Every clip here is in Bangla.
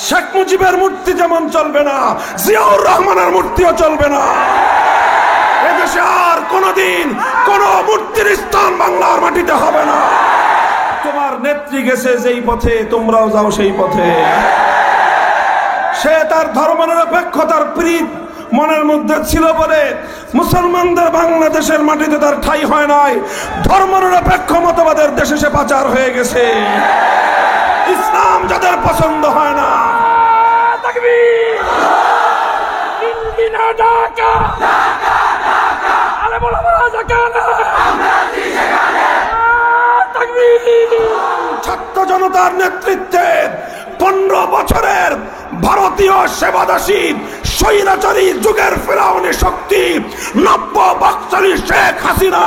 শেখ মুজিবের মূর্তি যেমন চলবে না, জিয়াউর রহমানের মূর্তিও চলবে না। এদেশে আর কোনদিন কোন মূর্তির স্থান বাংলার মাটিতে হবে না। তোমার নেত্রী গেছে যেই পথে, তোমরাও যাও সেই পথে। সে তার ধর্মনিরপেক্ষতার প্রীত মনের মধ্যে ছিল বলে মুসলমানদের বাংলাদেশের মাটিতে তার ঠাঁই হয় নাই। ধর্মনিরপেক্ষ মতবাদের দেশে সে পাচার হয়ে গেছে। ইসলাম যাদের পছন্দ হয় না, ছাত্র জনতার নেতৃত্বে 15 বছরের ভারতীয় সেবাদাসী স্বৈরাচারী যুগের ফেরাউনি শক্তি নব্য বাকশালী শেখ হাসিনা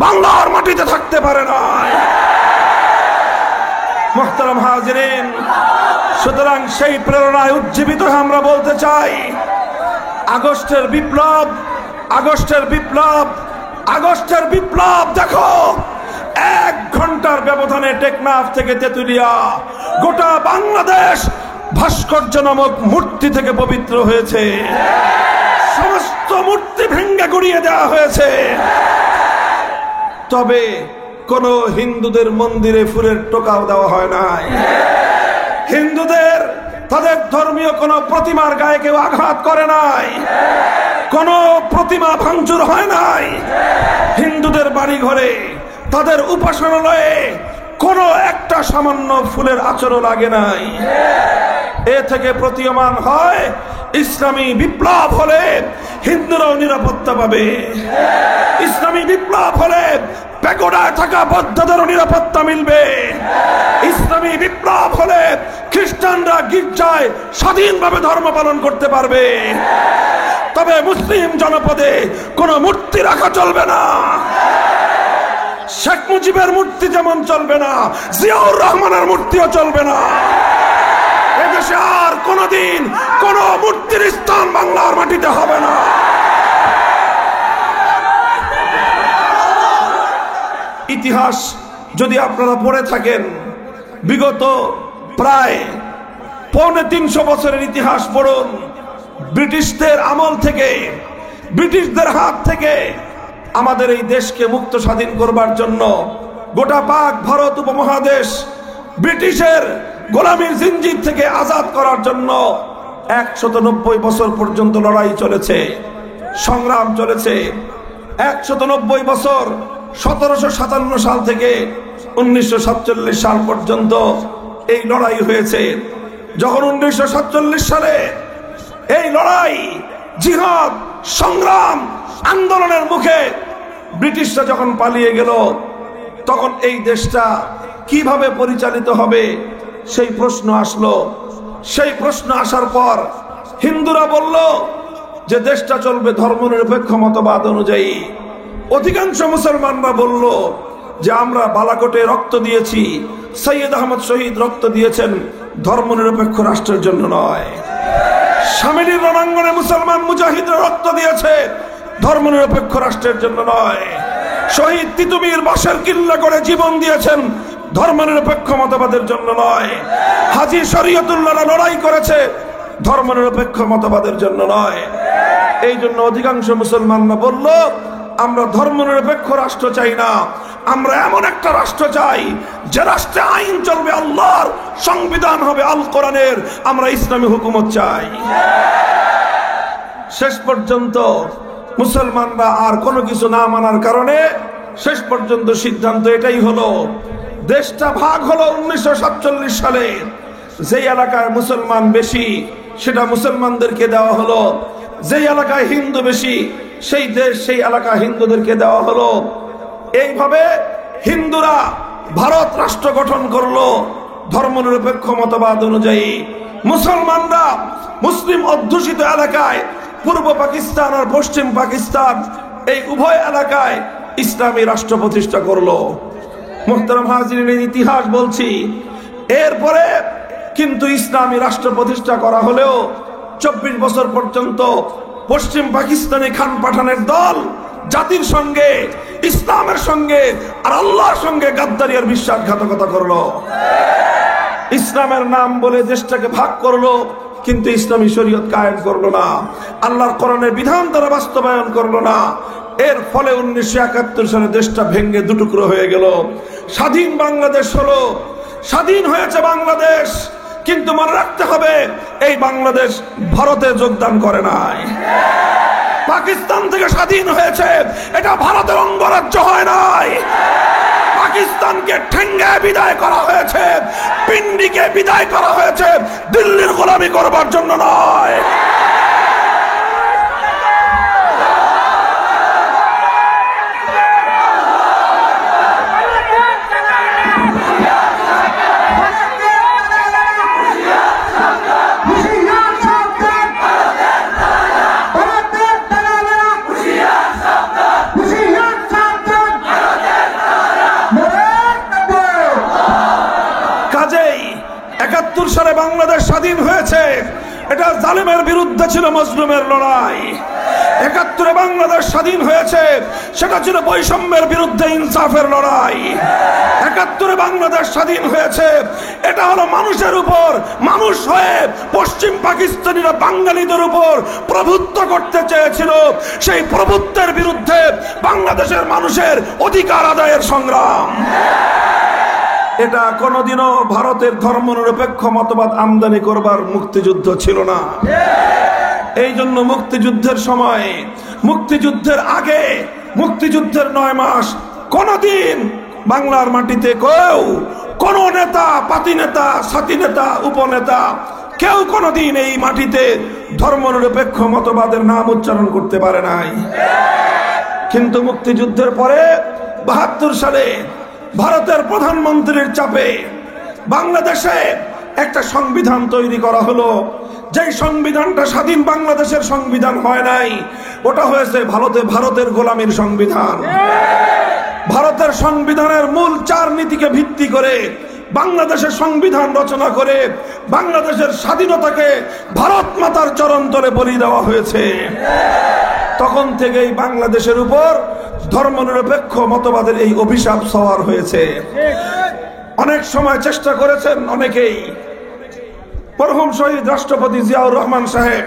বাংলার মাটিতে থাকতে পারে না। মুহতারাম হাজিরিন, সুতরাং সেই প্রেরণায় উজ্জীবিত হয়ে আমরা বলতে চাই, আগস্টের বিপ্লব, আগস্টের বিপ্লব, আগস্টের বিপ্লব দেখো, 1 ঘন্টার ব্যবধানে টেকনাফ থেকে তেতুলিয়া গোটা বাংলাদেশ ভাস্কর্য নামক মূর্তি থেকে পবিত্র হয়েছে। সমস্ত মূর্তি ভেঙে গুড়িয়ে দেওয়া হয়েছে। তবে কোন হিন্দুদের মন্দিরে ফুলের টোকাও দেওয়া হয় নাই। হিন্দুদের তাদের ধর্মীয় কোন প্রতিমার গায়ে কেউ আঘাত করে নাই। কোন প্রতিমা ভাঙচুর হয় নাই। হিন্দুদের বাড়ি ঘরে, তাদের উপাসনালয়ে কোন একটা সামান্য ফুলের আচরণ লাগে নাই। এ থেকে প্রতীয়মান হয় ইসলামী বিপ্লব হলে হিন্দুরাও নিরাপত্তা পাবে। ইসলামী বিপ্লব হলে প্যাগোডায় থাকা বৌদ্ধদেরও নিরাপত্তা মিলবে। ইসলামী বিপ্লব হলে খ্রিস্টানরা গির্জায় স্বাধীনভাবে ধর্ম পালন করতে পারবে। তবে মুসলিম জনপদে কোনো মূর্তি রাখা চলবে না। শেখ মুজিবের মূর্তি যেমন চলবে না, জিয়াউর রহমানের মূর্তিও চলবে না। এদেশে আর কোনদিন কোন মূর্তির স্থান বাংলার মাটিতে হবে না। ইতিহাস যদি আপনারা পড়ে থাকেন, বিগত প্রায় 350 বছরের ইতিহাস পড়ুন। ব্রিটিশদের আমল থেকে, ব্রিটিশদের হাত থেকে আমাদের এই দেশকে মুক্ত স্বাধীন করবার জন্য গোটা পাক ভারত উপমহাদেশ ব্রিটিশের গোলামীর জিঞ্জির থেকে আজাদ করার জন্য 190 বছর পর্যন্ত লড়াই চলেছে, সংগ্রাম চলেছে। 190 বছর, 1757 সাল থেকে 1947 সাল পর্যন্ত এই লড়াই হয়েছে। যখন 1947 সালে এই লড়াই, জিহাদ, সংগ্রাম, আন্দোলনের মুখে ব্রিটিশরা যখন পালিয়ে গেল, তখন এই দেশটা কিভাবে পরিচালিত হবে সেই প্রশ্ন আসলো। সেই প্রশ্ন আসার পর হিন্দুরা বলল যে দেশটা চলবে ধর্মনিরপেক্ষ মতবাদ অনুযায়ী। অধিকাংশ মুসলমানরা বলল যে আমরা বালাকোটে রক্ত দিয়েছি, সৈয়দ আহমদ শহীদ রক্ত দিয়েছেন ধর্মনিরপেক্ষ রাষ্ট্রের জন্য নয়। শামিলির রণাঙ্গনে মুসলমান মুজাহিদরা রক্ত দিয়েছে ধর্মনিরপেক্ষ রাষ্ট্রের জন্য নয়। শহীদ তিতুমির বাঁশের কিল্লা করে জীবন দিয়েছেন ধর্মনিরপেক্ষ মতবাদের জন্য নয়। হাজী শরীয়তুল্লাহরা লড়াই করেছে ধর্মনিরপেক্ষ মতবাদের জন্য নয়। এই জন্য অধিকাংশ মুসলমানরা বলল আমরা ধর্মনিরপেক্ষ রাষ্ট্র চাই না, আমরা এমন একটা রাষ্ট্র চাই যে রাষ্ট্রে আইন চলবে আল্লাহর, সংবিধান হবে আল কোরআনের, আমরা ইসলামী হুকুমত চাই। শেষ পর্যন্ত মুসলমানরা আর কোনো কিছু না মানার কারণে শেষ পর্যন্ত সিদ্ধান্ত এটাই হলো, দেশটা ভাগ হলো 1947 সালে। যেই এলাকায় মুসলমান বেশি সেটা মুসলমানদেরকে দেওয়া হলো, যেই এলাকায় হিন্দু বেশি সেই দেশ, সেই এলাকা হিন্দুদেরকে দেওয়া হলো। এইভাবে হিন্দুরা ভারত রাষ্ট্র গঠন করলো ধর্মনিরপেক্ষ মতবাদ অনুযায়ী। মুসলমানরা মুসলিম অধ্যুষিত এলাকায়, পূর্ব পাকিস্তান আর পশ্চিম পাকিস্তান, এই উভয় এলাকায় ইসলামী রাষ্ট্র প্রতিষ্ঠা করলো। মুহতারাম হাজিরিনের ইতিহাস বলছি। এরপরে কিন্তু ইসলামী রাষ্ট্র প্রতিষ্ঠা করা হলেও 24 বছর পর্যন্ত পশ্চিম পাকিস্তানি খান পাঠানের দল জাতির সঙ্গে, ইসলামের সঙ্গে আর আল্লাহর সঙ্গে গাদ্দারি আর বিশ্বাসঘাতকতা করলো। ইসলামের নাম বলে দেশটাকে ভাগ করলো, কিন্তু ইসলামী শরীয়ত কায়েম করলো না, আল্লাহর কোরআনের বিধান তারা বাস্তবায়ন করলো না। এর ফলে 1971 সালে দেশটা ভেঙে দুটুকরো হয়ে গেল। স্বাধীন বাংলাদেশ হলো, স্বাধীন হয়েছে বাংলাদেশ, কিন্তু মনে রাখতে হবে এই বাংলাদেশ ভারতে যোগদান করে নাই। পাকিস্তান থেকে স্বাধীন হয়েছে, এটা ভারতের অঙ্গরাজ্য হয় নাই। পাকিস্তানকে ঠেঙ্গে বিদায় করা হয়েছে, পিন্ডিকে বিদায় করা হয়েছে, দিল্লির গোলামি করবার জন্য নয়। কাজেই 71 সালে বাংলাদেশ স্বাধীন হয়েছে, এটা জালেমের বিরুদ্ধে ছিল মজলুমের লড়াই। 71 বাংলাদেশ স্বাধীন হয়েছে, সেটা ছিল বৈষম্যের বিরুদ্ধে ইনসাফের লড়াই। 71 বাংলাদেশ স্বাধীন হয়েছে, এটা হলো মানুষের উপর, মানুষ হয়ে পশ্চিম পাকিস্তানিরা বাঙালিদের উপর প্রভুত্ব করতে চেয়েছিল, সেই প্রভুত্বের বিরুদ্ধে বাংলাদেশের মানুষের অধিকার আদায়ের সংগ্রাম। এটা কোনোদিনও ভারতের ধর্মনিরপেক্ষ মতবাদ আমদানি করবার মুক্তিযুদ্ধ ছিল না। এই জন্য মুক্তিযুদ্ধের সময়, মুক্তিযুদ্ধের আগে, মুক্তিযুদ্ধের 9 মাস কোনদিন বাংলার মাটিতে কেউ, কোন নেতা, পাতি নেতা, সাথী নেতা, উপনেতা, কেউ কোনদিন এই মাটিতে ধর্মনিরপেক্ষ মতবাদের নাম উচ্চারণ করতে পারে নাই। কিন্তু মুক্তিযুদ্ধের পরে 72 সালে ভারতের প্রধানমন্ত্রীর চাপে বাংলাদেশে একটা সংবিধান তৈরি করা হলো। যেই সংবিধানটা স্বাধীন বাংলাদেশের সংবিধান হয় নাই, ওটা হয়েছে ভারতের গোলামীর সংবিধান। ভারতের সংবিধানের মূল 4 নীতিকে ভিত্তি করে বাংলাদেশের সংবিধান রচনা করে বাংলাদেশের স্বাধীনতাকে ভারত মাতার চরণ তলে বলি দেওয়া হয়েছে। তখন থেকেই বাংলাদেশের উপর ধর্মনিরপেক্ষ মতবাদের এই অভিশাপ সওয়ার হয়েছে। অনেক সময় চেষ্টা করেছেন অনেকেই, মরহুম শহীদ রাষ্ট্রপতি জিয়াউর রহমান সাহেব,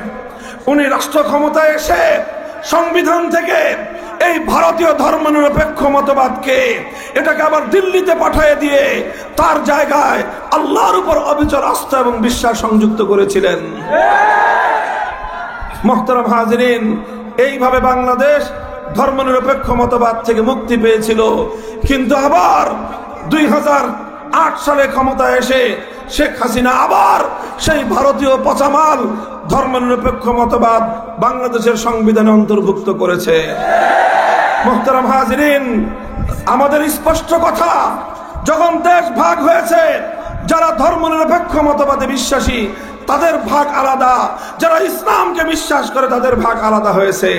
উনি রাষ্ট্র ক্ষমতায় এসে সংবিধান থেকে এই ভারতীয় ধর্মনিরপেক্ষ মতবাদকে, এটাকে আবার দিল্লিতে পাঠিয়ে দিয়ে তার জায়গায় আল্লাহর উপর অবিচল আস্থা এবং বিশ্বাস সংযুক্ত করেছিলেন। মুহতারাম হাজিরিন, এইভাবে বাংলাদেশ ধর্মনিরপেক্ষ মতবাদ থেকে মুক্তি পেয়েছিল। কিন্তু আবার 2008 সালে ক্ষমতায় এসে শেখ হাসিনা আবার সেই ভারতীয় পচামাল ধর্মনিরপেক্ষ মতবাদ বাংলাদেশের সংবিধানে অন্তর্ভুক্ত করেছে। মুহতারাম হাজিরিন, আমাদের স্পষ্ট কথা, যখন দেশ ভাগ হয়েছে, যারা ধর্মনিরপেক্ষ মতবাদে বিশ্বাসী তাদের ভাগ আলাদা, যারা ইসলামকে বিশ্বাস করে তাদের ভাগ আলাদা হয়েছে।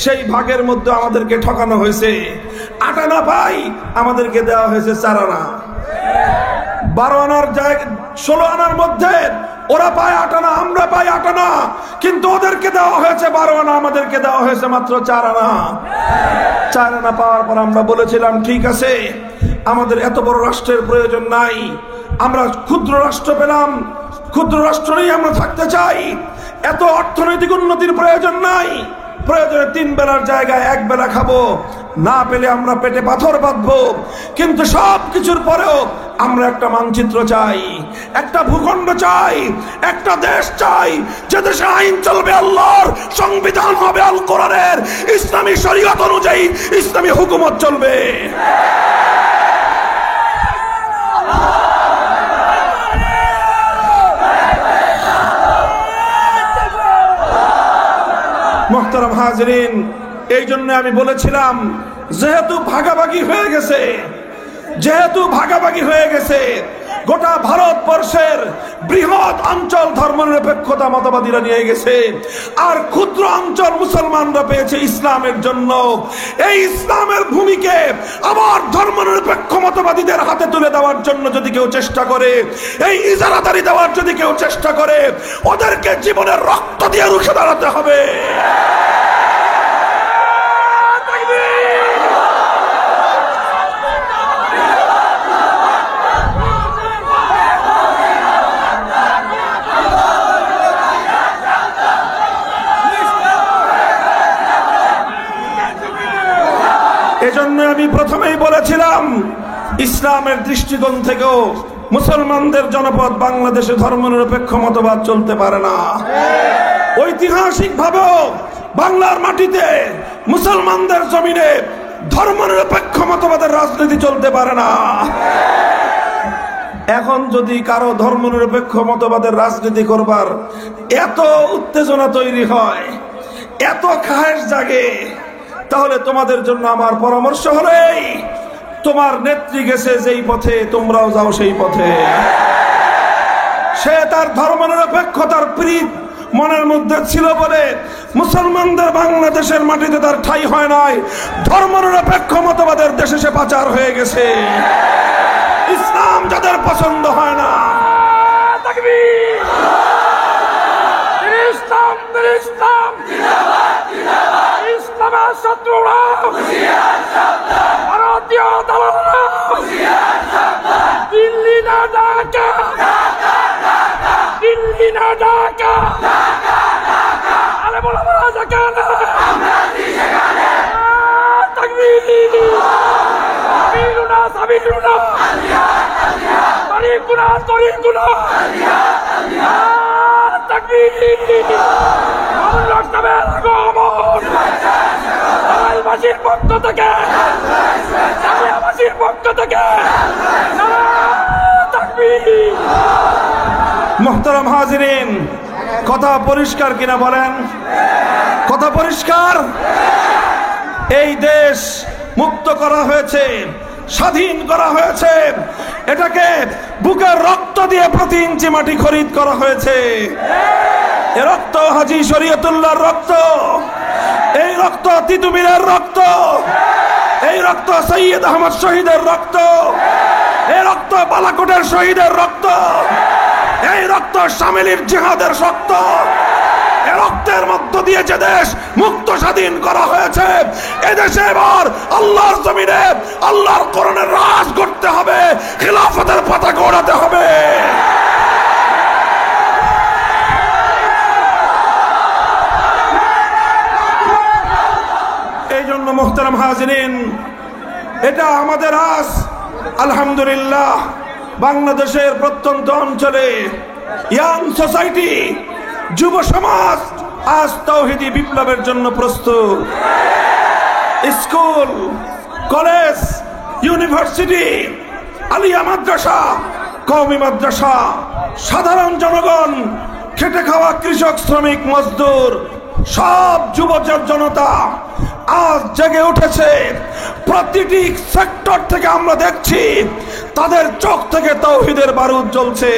সেই ভাগের মধ্যে আমাদেরকে ঠকানো হয়েছে। 8 আনা পাই, আমাদেরকে দেওয়া হয়েছে 4 আনা। 12 আনার জায়গায় 16 আনার মধ্যে ওরা পায় 8 আনা, আমরা পাই 8 আনা, কিন্তু ওদেরকে দেওয়া হয়েছে 12 আনা, আমাদেরকে দেওয়া হয়েছে মাত্র 4 আনা। 4 আনা পাওয়ার পর আমরা বলেছিলাম, ঠিক আছে, আমাদের এত বড় রাষ্ট্রের প্রয়োজন নাই, আমরা ক্ষুদ্র রাষ্ট্র পেলাম, ক্ষুদ্র রাষ্ট্র নিয়ে আমরা থাকতে চাই, এত অর্থনৈতিক উন্নতির প্রয়োজন নাই, প্রয়োজনে 3 বেলার জায়গায় 1 বেলা খাবো, না পেলে আমরা পেটে পাথর বাঁধবো। কিন্তু সব কিছুর পরেও আমরা একটা মানচিত্র চাই, একটা ভূখণ্ড চাই, একটা দেশ চাই, যে দেশে আইন চলবে আল্লাহর, সংবিধান হবে আল কোরআনের, ইসলামী শরীয়ত অনুযায়ী ইসলামী হুকুমত চলবে। মুহতারাম হাজিরিন, এই জন্য আমি বলেছিলাম, যেহেতু ভাগাভাগি হয়ে গেছে গোটা ভারতবর্ষের বৃহৎ অঞ্চল ধর্মনিরপেক্ষতা মতবাদীরা নিয়ে গেছে, আর ক্ষুদ্র অঞ্চল মুসলমানরা পেয়েছে ইসলামের জন্য। এই ইসলামের ভূমিকে আবার ধর্মনিরপেক্ষ মতবাদীদের হাতে তুলে দেওয়ার জন্য যদি কেউ চেষ্টা করে, এই ইজারাদারি দেওয়ার যদি কেউ চেষ্টা করে, ওদেরকে জীবনের রক্ত দিয়ে রুখে দাঁড়াতে হবে। ইসলাম, ইসলামের দৃষ্টিকোণ থেকেও মুসলমানদের জনপদ বাংলাদেশে ধর্মনিরপেক্ষ মতবাদ চলতে পারে না। ঐতিহাসিক ভাবেও বাংলার মাটিতে মুসলমানদের জমিনে ধর্মনিরপেক্ষ মতবাদের রাজনীতি চলতে পারে না। এখন যদি কারো ধর্মনিরপেক্ষ মতবাদের রাজনীতি করবার এত উত্তেজনা তৈরি হয়, এত খায়েশ জাগে, তাহলে তোমাদের জন্য আমার পরামর্শ হলেই, তোমার নেত্রী গেছে যেই পথে তোমরাও যাও সেই পথে। সে তার ধর্মনিরপেক্ষতার প্রীত মনের মধ্যে ছিল বলে মুসলমানদের বাংলাদেশের মাটিতে তার ঠাঁই হয় নাই, ধর্মনিরপেক্ষ মতবাদের দেশে সে পাচার হয়ে গেছে। ইসলাম যাদের পছন্দ হয় না, তাকবীর, ইসলাম ইসলাম ইসলামের শত্রুরা, ভারতীয় দালালরা, দিল্লি না ঢাকা, দিল্লি না ঢাকা, আরে বলা বলা ঢাকা না, তাকবীর, সাবিলুনা সাবিলুনা, তরিকুনা তরিকুনা, তাকবীর, আল্লাহর নামের আগমন, বাংলাদেশের পক্ষ থেকে, বাংলাদেশের পক্ষ থেকে, তাকবীর। মুহতারাম হাজিরিন, কথা পরিষ্কার কিনা বলেন? কথা পরিষ্কার। এই দেশ মুক্ত করা হয়েছে, স্বাধীন করা হয়েছে, এটাকে বুকের রক্ত দিয়ে প্রতি ইঞ্চি মাটি খরিদ করা হয়েছে। এ রক্ত হাজী শরীয়তুল্লাহর রক্ত, এই রক্ত তিতুমিরের রক্ত, এই রক্ত সৈয়দ আহমদ শহীদের রক্ত, এই রক্ত বালাকোটের শহীদের রক্ত, এই রক্ত শামিলির জিহাদের রক্ত। এই রক্তের মধ্য দিয়ে যে দেশ মুক্ত স্বাধীন করা হয়েছে, এদেশে এবার আল্লাহর জমিনে আল্লাহর কোরআনের রাজ করতে হবে, খিলাফতের পতাকা ওড়াতে হবে। এই জন্য মুহতারাম হাজিরিন, এটা আমাদের আজ আলহামদুলিল্লাহ বাংলাদেশের প্রত্যন্ত অঞ্চলে ইয়াং সোসাইটি, যুব সমাজ আজ তাওহীদি বিপ্লবের জন্য প্রস্তুত। স্কুল, কলেজ, ইউনিভার্সিটি, আলিয়া মাদ্রাসা, কওমি মাদ্রাসা, সাধারণ জনগণ, খেটে খাওয়া কৃষক, শ্রমিক, মজদুর, সব যুব জনতা আজ জেগে উঠেছে। প্রতিটি সেক্টর থেকে আমরা দেখছি তাদের চোখ থেকে তাওহীদের বারুদ জ্বলছে।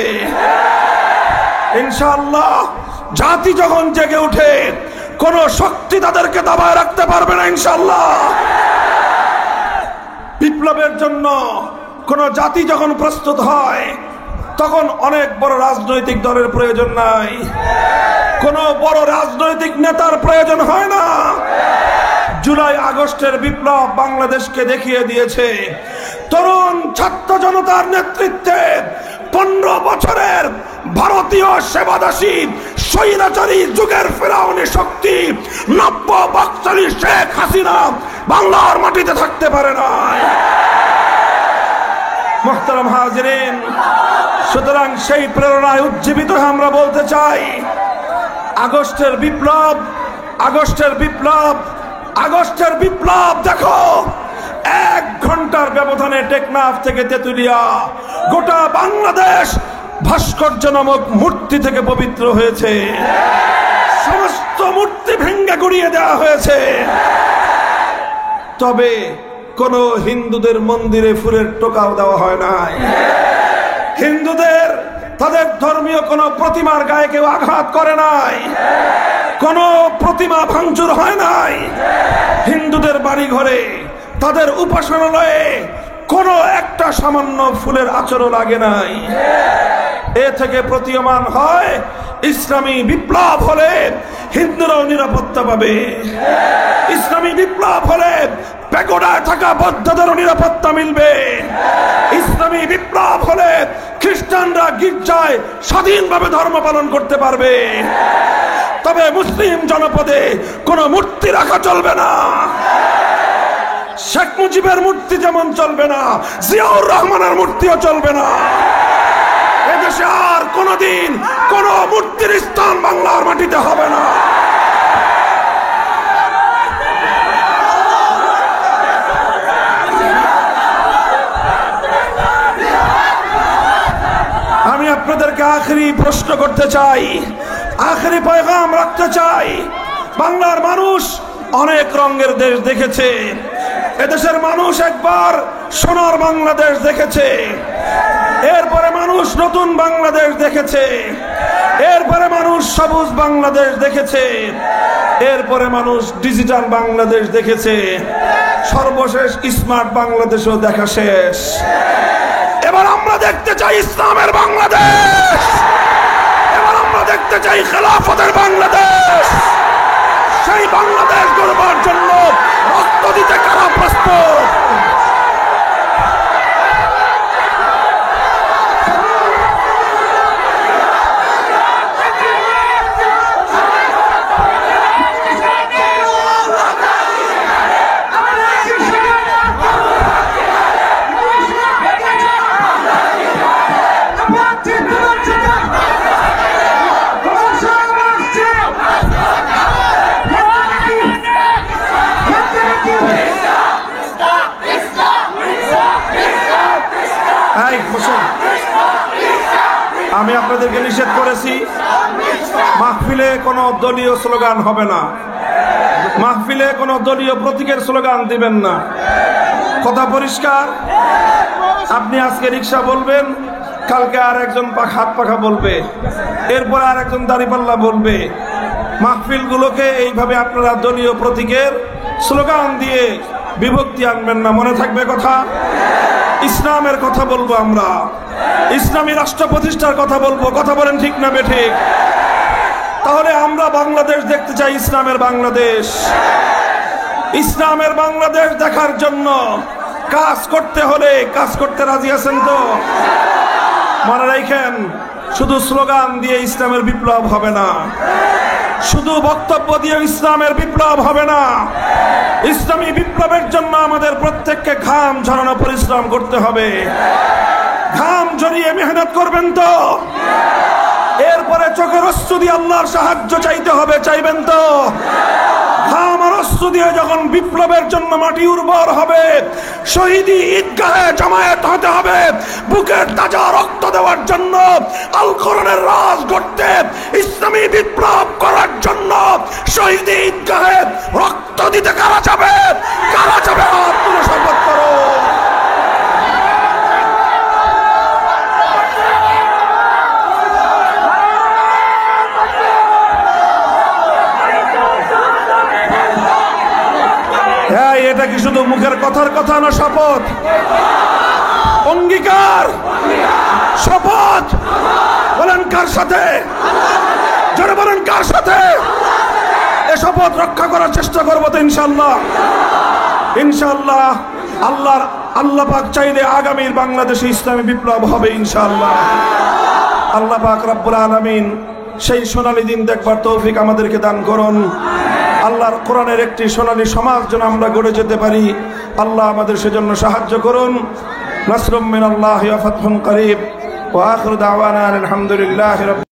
ইনশাআল্লাহ জাতি যখন জেগে ওঠে, কোন শক্তি তাদেরকে দাবায় রাখতে পারবে না ইনশাআল্লাহ। বিপ্লবের জন্য কোন জাতি যখন প্রস্তুত হয়, তখন অনেক বড় রাজনৈতিক দলের প্রয়োজন নাই, কোন বড় রাজনৈতিক নেতার প্রয়োজন হয় না। জুলাই আগস্টের বিপ্লব বাংলাদেশকে দেখিয়ে দিয়েছে, তরুণ ছাত্র জনতার নেতৃত্বে 15 বছরের ভারতীয় সেবাদাসী স্বৈরাচারী যুগের ফেরাউনি শক্তি নব্য বাকশালী শেখ হাসিনা বাংলার মাটিতে থাকতে পারে না। মুহতারাম হাজিরিন, সুতরাং সেই প্রেরণায় উজ্জীবিত হয়ে আমরা বলতে চাই, আগস্টের বিপ্লব, আগস্টের বিপ্লব, আগস্টের বিপ্লব দেখো, 1 ঘন্টার ব্যবধানে টেকনাফ থেকে তেতুলিয়া গোটা বাংলাদেশ ভাস্কর্য নামক মূর্তি থেকে পবিত্র হয়েছে। সমস্ত মূর্তি ভেঙ্গে গুড়িয়ে দেওয়া হয়েছে। তবে কোন হিন্দুদের মন্দিরে ফুলের টোকাও দেওয়া হয় নাই। হিন্দুদের তাদের ধর্মীয় কোন প্রতিমার গায়ে কেউ আঘাত করে নাই, কোন প্রতিমা ভাঙচুর হয় নাই। হিন্দুদের বাড়ি ঘরে, তাদের উপাসনালয়ে কোন একটা সামান্য ফুলের আচরও লাগে নাই। এ থেকে প্রতীয়মান হয়, ইসলামী বিপ্লব হলে হিন্দুরাও নিরাপত্তা পাবে। ইসলামী বিপ্লব হলে প্যাগোডায় থাকা বৌদ্ধদেরও নিরাপত্তা মিলবে। ইসলামী বিপ্লব হলে খ্রিস্টানরা গির্জায় স্বাধীনভাবে ধর্ম পালন করতে পারবে। তবে মুসলিম জনপদে কোনো মূর্তি রাখা চলবে না। শেখ মুজিবের মূর্তি যেমন চলবে না, জিয়াউর রহমানের মূর্তিও চলবে না। এদেশে আর কোনোদিন কোন মূর্তির স্থান বাংলার মাটিতে হবে না। আমি আপনাদেরকে আখেরি প্রশ্ন করতে চাই, আখেরি পয়গাম রাখতে চাই। বাংলার মানুষ অনেক রঙের দেশ দেখেছে। এদেশের মানুষ একবার সোনার বাংলাদেশ দেখেছে, এরপরে মানুষ নতুন বাংলাদেশ দেখেছে, এরপরে মানুষ সবুজ বাংলাদেশ দেখেছে, এরপরে মানুষ ডিজিটাল বাংলাদেশ দেখেছে, সর্বশেষ স্মার্ট বাংলাদেশও দেখা শেষ। এবার আমরা দেখতে চাই ইসলামের বাংলাদেশ, এবার আমরা দেখতে চাই খেলাফতের বাংলাদেশ। সেই বাংলাদেশ গড়বার জন্য রক্ত দিতে কারা প্রস্তুত? আমি আপনাদেরকে নিষেধ করেছি, মাহফিলে কোনো দলীয় স্লোগান হবে না, মাহফিলে কোনো দলীয় প্রতীকের স্লোগান দিবেন না। কথা পরিষ্কার? আপনি আজকে রিক্সা বলবেন, কালকে আর একজন হাত পাখা বলবে, এরপরে আর একজন দাঁড়িপাল্লা বলবে। মাহফিলগুলোকে এইভাবে আপনারা দলীয় প্রতীকের স্লোগান দিয়ে বিভক্তি আনবেন না, মনে থাকবে কথা। ইসলামের কথা বলবো আমরা, ইসলামী রাষ্ট্র প্রতিষ্ঠার কথা বলবো। কথা বলেন ঠিক না বেঠিক? তাহলে আমরা বাংলাদেশ দেখতে চাই, ইসলামের বাংলাদেশ। ইসলামের বাংলাদেশ দেখার জন্য কাজ করতে হলে কাজ করতে রাজি আছেন তো? মনে রাখেন, শুধু স্লোগান দিয়ে ইসলামের বিপ্লব হবে না, শুধু বক্তব্য দিয়ে ইসলামের বিপ্লব হবে না। ইসলামী বিপ্লবের জন্য আমাদের প্রত্যেককে ঘাম ঝরানো পরিশ্রম করতে হবে। ঘাম ঝরিয়ে মেহনত করবেন তো? এরপরে চোখের অশ্রু দিয়ে আল্লাহর সাহায্য চাইতে হবে, চাইবেন তো? ঘাম আর অশ্রু দিয়ে যখন বিপ্লবের জন্য মাটি উর্বর হবে, শহীদি ঈদগাহে জমায়েত হতে হবে বুকের তাজা রক্ত দেওয়ার জন্য, আল কোরআনের রাজ গড়তে, ইসলামী বিপ্লব করার জন্য শহীদি ঈদগাহে রক্ত দিতে কারা যাবে? কারা যাবে? হাত তুলে শপথ করো। এটা কি শুধু মুখের কথার কথা না শপথ? অঙ্গীকার, শপথ। বলেন কার সাথে? জোরে বলেন কার সাথে? এ শপথ রক্ষা করার চেষ্টা করবো তো ইনশাআল্লাহ। ইনশাআল্লাহ আল্লাহ পাক চাইলে আগামীর বাংলাদেশে ইসলামী বিপ্লব হবে ইনশাআল্লাহ। আল্লাহ পাক রব্বুল আলামিন সেই সোনালী দিন দেখবার তৌফিক আমাদেরকে দান করুন। আল্লাহর কোরআনের একটি সোনালী সমাজ যেন আমরা গড়ে যেতে পারি, আল্লাহ আমাদের সেজন্য সাহায্য করুন। নাসরুম মিনাল্লাহি ওয়া ফাতহুন করিব ওয়া আখিরু দাওয়ানা আলহামদুলিল্লাহি রাব্বিল